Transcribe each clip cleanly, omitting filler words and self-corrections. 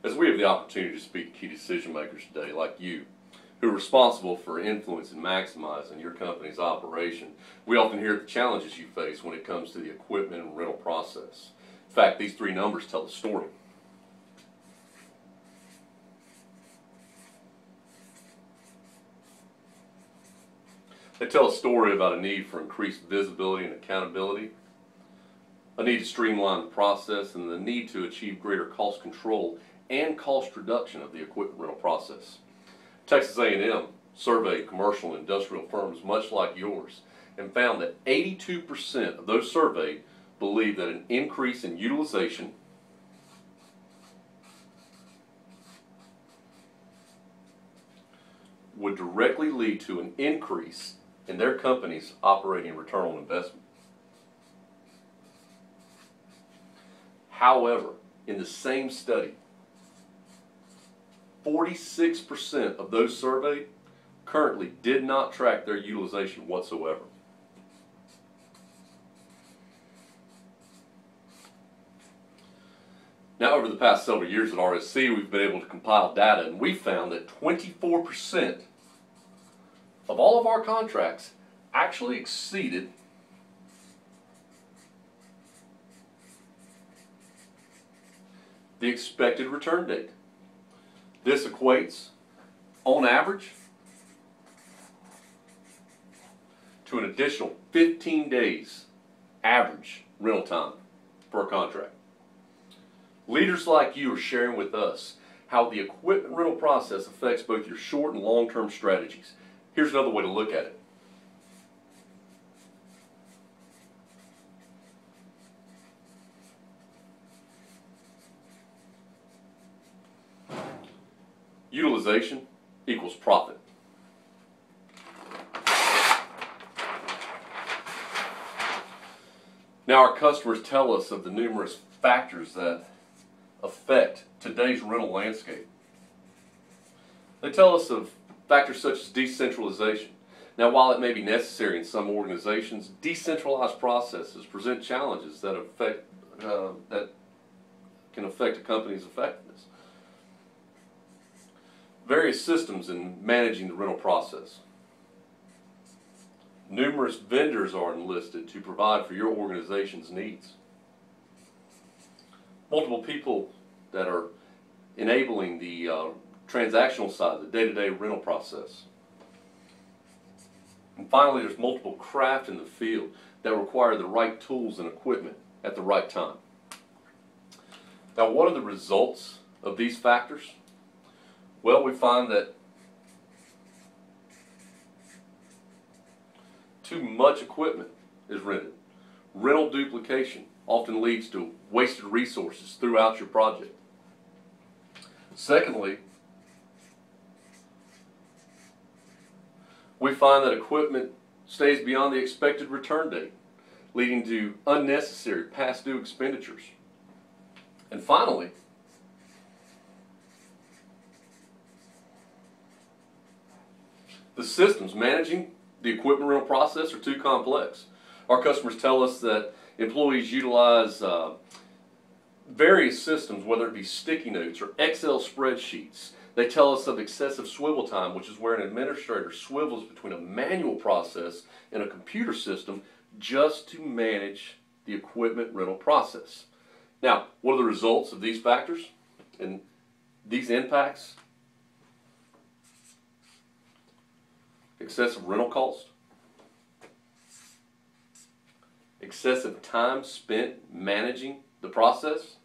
As we have the opportunity to speak to key decision makers today, like you, who are responsible for influencing and maximizing your company's operation, we often hear the challenges you face when it comes to the equipment and rental process. In fact, these three numbers tell a story. They tell a story about a need for increased visibility and accountability, a need to streamline the process, and the need to achieve greater cost control and cost reduction of the equipment rental process. Texas A&M surveyed commercial and industrial firms much like yours and found that 82% of those surveyed believe that an increase in utilization would directly lead to an increase in their company's operating return on investment. However, in the same study, 46% of those surveyed currently did not track their utilization whatsoever. Now, over the past several years at RSC, we've been able to compile data, and we found that 24% of all of our contracts actually exceeded the expected return date. This equates, on average, to an additional 15 days average rental time for a contract. Leaders like you are sharing with us how the equipment rental process affects both your short and long-term strategies. Here's another way to look at it. Utilization equals profit. Now, our customers tell us of the numerous factors that affect today's rental landscape. They tell us of factors such as decentralization. Now, while it may be necessary in some organizations, decentralized processes present challenges that can affect a company's effectiveness. Various systems in managing the rental process. Numerous vendors are enlisted to provide for your organization's needs. Multiple people that are enabling the transactional side, the day-to-day rental process. And finally, there's multiple craft in the field that require the right tools and equipment at the right time. Now, what are the results of these factors? Well, we find that too much equipment is rented. Rental duplication often leads to wasted resources throughout your project. Secondly, we find that equipment stays beyond the expected return date, leading to unnecessary past due expenditures. And finally, the systems managing the equipment rental process are too complex. Our customers tell us that employees utilize various systems, whether it be sticky notes or Excel spreadsheets. They tell us of excessive swivel time, which is where an administrator swivels between a manual process and a computer system just to manage the equipment rental process. Now, what are the results of these factors and these impacts? Excessive rental cost, excessive time spent managing the process,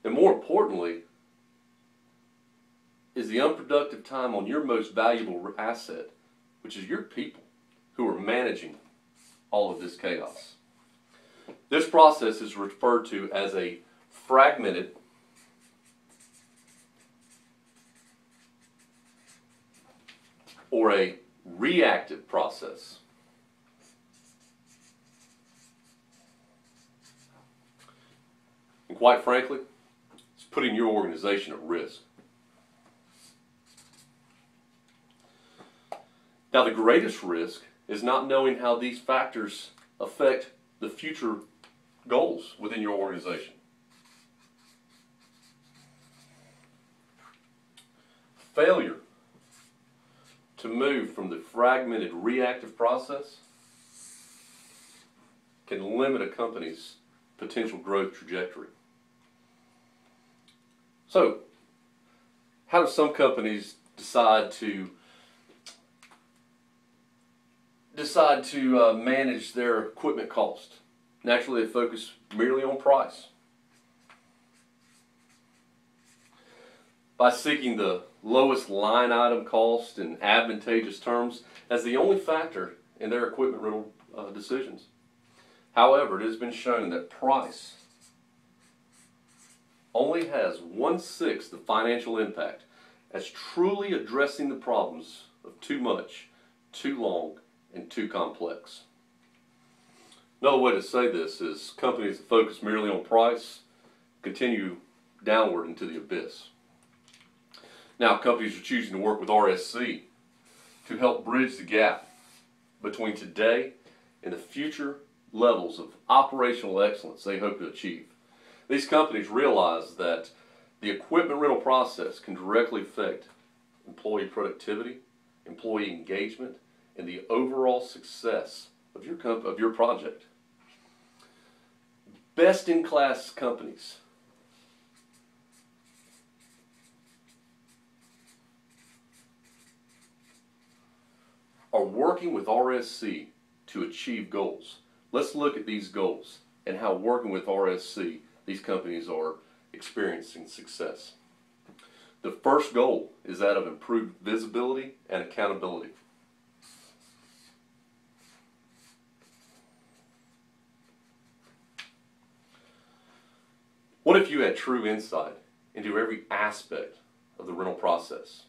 and more importantly, is the unproductive time on your most valuable asset, which is your people who are managing all of this chaos. This process is referred to as a fragmented or a reactive process. And quite frankly, it's putting your organization at risk. Now, the greatest risk is not knowing how these factors affect the future goals within your organization. Failure to move from the fragmented reactive process can limit a company's potential growth trajectory. So, how do some companies decide to manage their equipment cost? Naturally, they focus merely on price. By seeking the lowest line item cost and advantageous terms as the only factor in their equipment rental decisions. However, it has been shown that price only has 1/6 the financial impact as truly addressing the problems of too much, too long, and too complex. Another way to say this is companies that focus merely on price continue downward into the abyss. Now, companies are choosing to work with RSC to help bridge the gap between today and the future levels of operational excellence they hope to achieve. These companies realize that the equipment rental process can directly affect employee productivity, employee engagement, and the overall success of your project. Best-in-class companies are working with RSC to achieve goals. Let's look at these goals and how working with RSC, these companies are experiencing success. The first goal is that of improved visibility and accountability. What if you had true insight into every aspect of the rental process?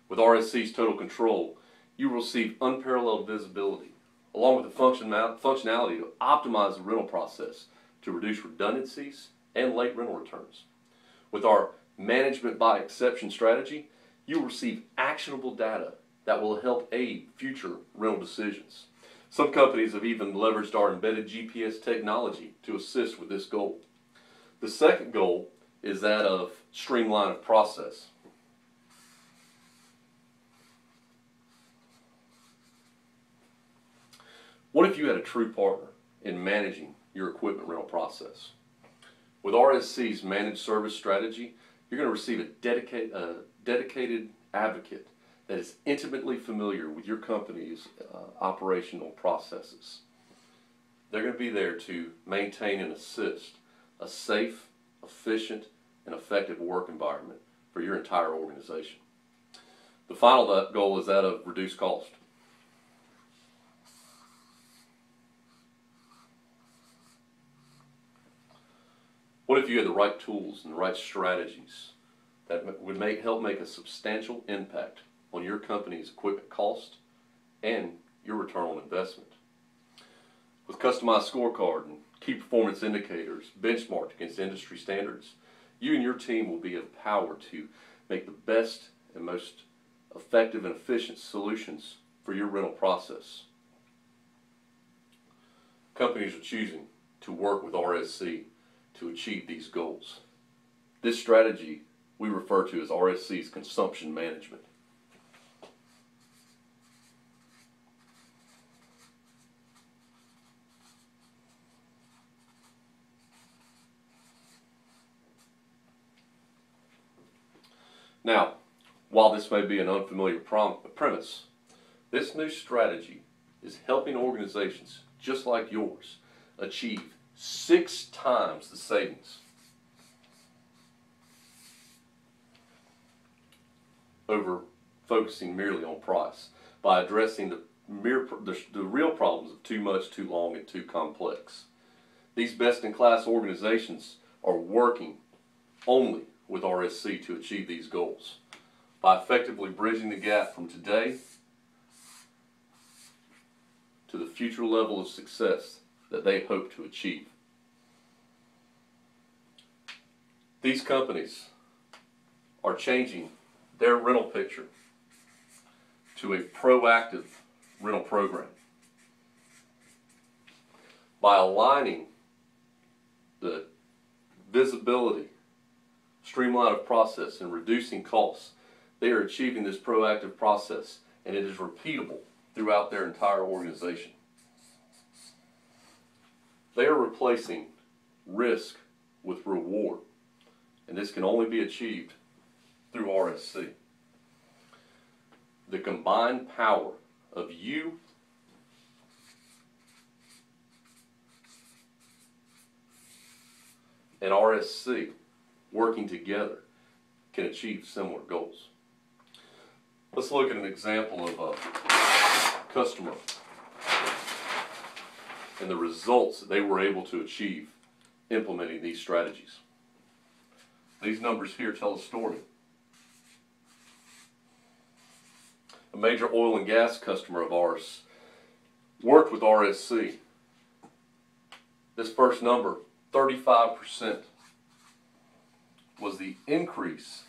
With RSC's total control, you will receive unparalleled visibility, along with the functionality to optimize the rental process to reduce redundancies and late rental returns. With our management by exception strategy, you will receive actionable data that will help aid future rental decisions. Some companies have even leveraged our embedded GPS technology to assist with this goal. The second goal is that of streamline of process. What if you had a true partner in managing your equipment rental process? With RSC's managed service strategy, you're going to receive a dedicated advocate that is intimately familiar with your company's operational processes. They're going to be there to maintain and assist a safe, efficient, and effective work environment for your entire organization. The final goal is that of reduced cost. What if you had the right tools and the right strategies that would help make a substantial impact on your company's equipment cost and your return on investment? With customized scorecard and key performance indicators benchmarked against industry standards, you and your team will be empowered to make the best and most effective and efficient solutions for your rental process. Companies are choosing to work with RSC to achieve these goals. This strategy we refer to as RSC's consumption management. Now, while this may be an unfamiliar premise, this new strategy is helping organizations just like yours achieve 6 times the savings over focusing merely on price by addressing the real problems of too much, too long, and too complex. These best-in-class organizations are working only with RSC to achieve these goals by effectively bridging the gap from today to the future level of success that they hope to achieve. These companies are changing their rental picture to a proactive rental program by aligning visibility, streamline of process, and reducing costs. They are achieving this proactive process, and it is repeatable throughout their entire organization. They are replacing risk with reward, and this can only be achieved through RSC. The combined power of you and RSC working together can achieve similar goals. Let's look at an example of a customer and the results that they were able to achieve implementing these strategies. These numbers here tell a story. A major oil and gas customer of ours worked with RSC. This first number, 35%, was the increase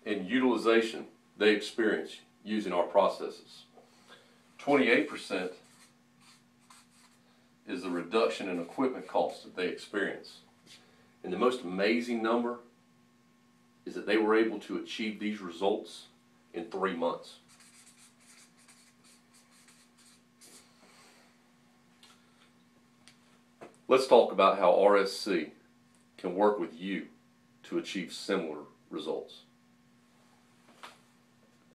in utilization they experienced using our processes. 28% is the reduction in equipment costs that they experience. And the most amazing number is that they were able to achieve these results in 3 months. Let's talk about how RSC can work with you to achieve similar results.